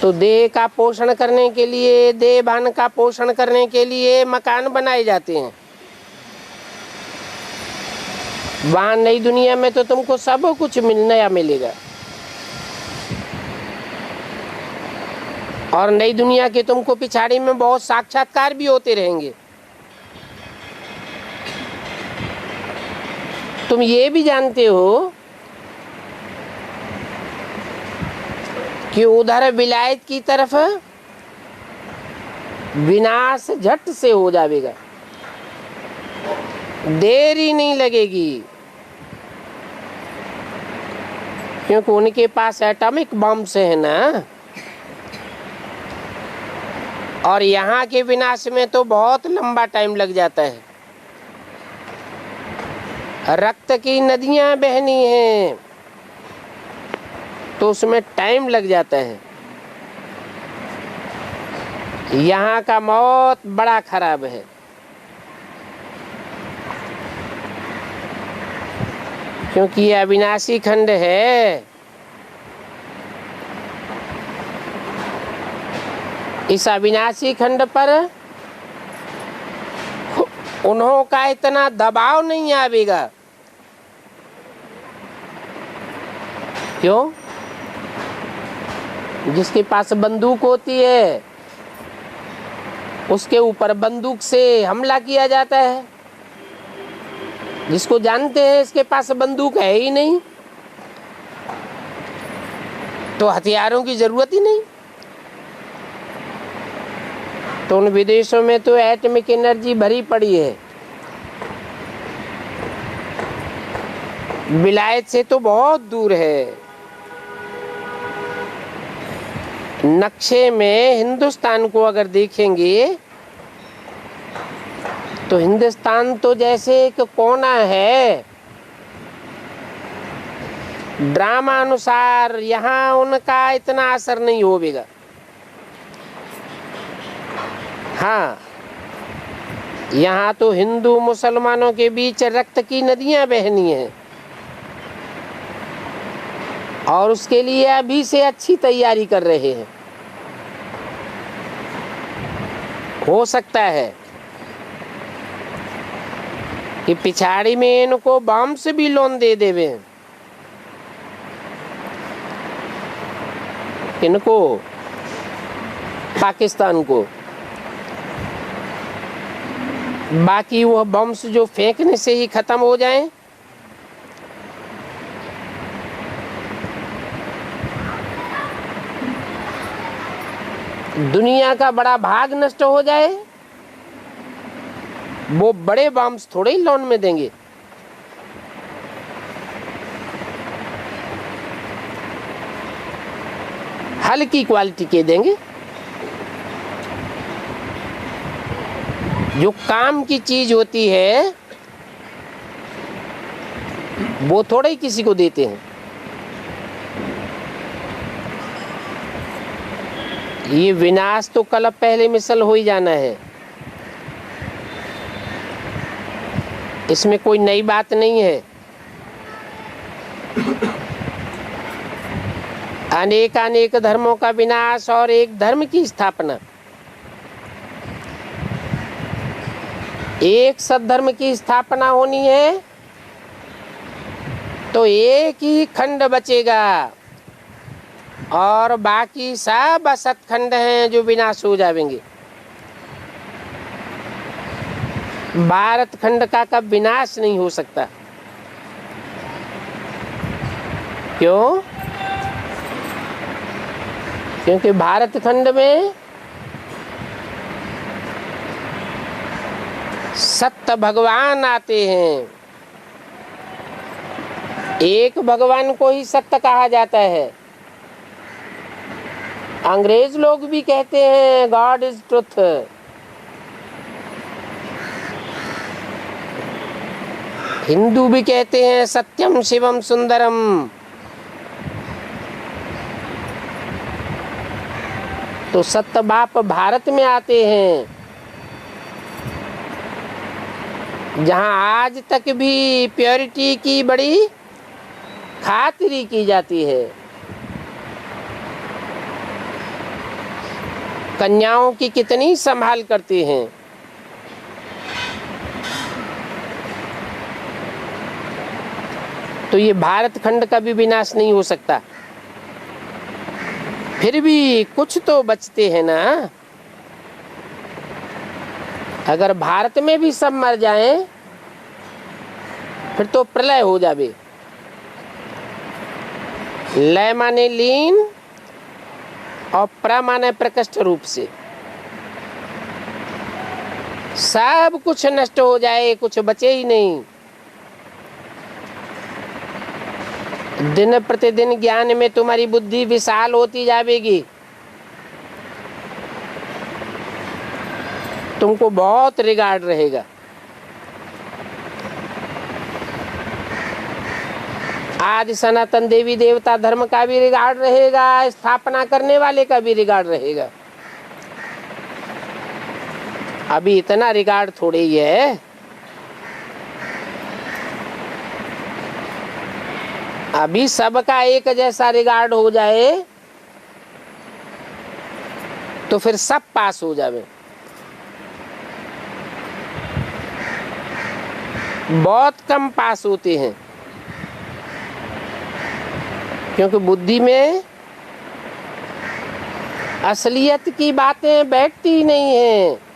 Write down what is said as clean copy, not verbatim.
तो देह का पोषण करने के लिए, देह भान का पोषण करने के लिए मकान बनाए जाते हैं। वहां नई दुनिया में तो तुमको सब कुछ नया मिलेगा, और नई दुनिया के तुमको पिछाड़ी में बहुत साक्षात्कार भी होते रहेंगे। तुम ये भी जानते हो कि उधर विलायत की तरफ विनाश झट से हो जाएगा, देरी नहीं लगेगी, क्योंकि उनके पास एटॉमिक बम्स है ना। और यहाँ के विनाश में तो बहुत लंबा टाइम लग जाता है। रक्त की नदियां बहनी हैं तो उसमें टाइम लग जाता है। यहाँ का मौत बड़ा खराब है, क्योंकि यह अविनाशी खंड है। इस अविनाशी खंड पर उन्हों का इतना दबाव नहीं आवेगा। क्यों? जिसके पास बंदूक होती है उसके ऊपर बंदूक से हमला किया जाता है। जिसको जानते हैं इसके पास बंदूक है ही नहीं, तो हथियारों की जरूरत ही नहीं। तो उन विदेशों में तो एटॉमिक एनर्जी भरी पड़ी है। विलायत से तो बहुत दूर है। नक्शे में हिंदुस्तान को अगर देखेंगे तो हिंदुस्तान तो जैसे एक कोना है। ड्रामा अनुसार यहाँ उनका इतना असर नहीं होगा। हाँ, यहाँ तो हिंदू मुसलमानों के बीच रक्त की नदियां बहनी हैं, और उसके लिए अभी से अच्छी तैयारी कर रहे हैं। हो सकता है कि पिछाड़ी में इनको बम से भी लोन दे देवे। इनको, पाकिस्तान को, बाकी वह बम्स जो फेंकने से ही खत्म हो जाएं। दुनिया का बड़ा भाग नष्ट हो जाए, वो बड़े बम्स थोड़े ही लोन में देंगे। हल्की क्वालिटी के देंगे। जो काम की चीज होती है वो थोड़े ही किसी को देते हैं। ये विनाश तो कल पहले मिसल हो ही जाना है, इसमें कोई नई बात नहीं है। अनेक अनेक धर्मों का विनाश और एक धर्म की स्थापना, एक सद्धर्म की स्थापना होनी है तो एक ही खंड बचेगा, और बाकी सब असत खंड हैं जो विनाश हो जाएंगे। भारत खंड का कब विनाश नहीं हो सकता। क्यों? क्योंकि भारत खंड में सत्य भगवान आते हैं। एक भगवान को ही सत्य कहा जाता है। अंग्रेज लोग भी कहते हैं गॉड इज ट्रुथ। हिंदू भी कहते हैं सत्यम शिवम सुंदरम। तो सत्य बाप भारत में आते हैं, जहां आज तक भी प्योरिटी की बड़ी खातिरी की जाती है। कन्याओं की कितनी संभाल करते हैं। तो ये भारत खंड का भी विनाश नहीं हो सकता। फिर भी कुछ तो बचते हैं ना। अगर भारत में भी सब मर जाएं फिर तो प्रलय हो जावे। लय माने लीन और प्र माने प्रकृष्ट रूप से। सब कुछ नष्ट हो जाए, कुछ बचे ही नहीं। दिन प्रतिदिन ज्ञान में तुम्हारी बुद्धि विशाल होती जाएगी। तुमको बहुत रिगार्ड रहेगा। आज सनातन देवी देवता धर्म का भी रिगार्ड रहेगा, स्थापना करने वाले का भी रिगार्ड रहेगा। अभी इतना रिगार्ड थोड़े ही है। अभी सबका एक जैसा रिगार्ड हो जाए तो फिर सब पास हो जावे। बहुत कम पास होते हैं क्योंकि बुद्धि में असलियत की बातें बैठती ही नहीं हैं।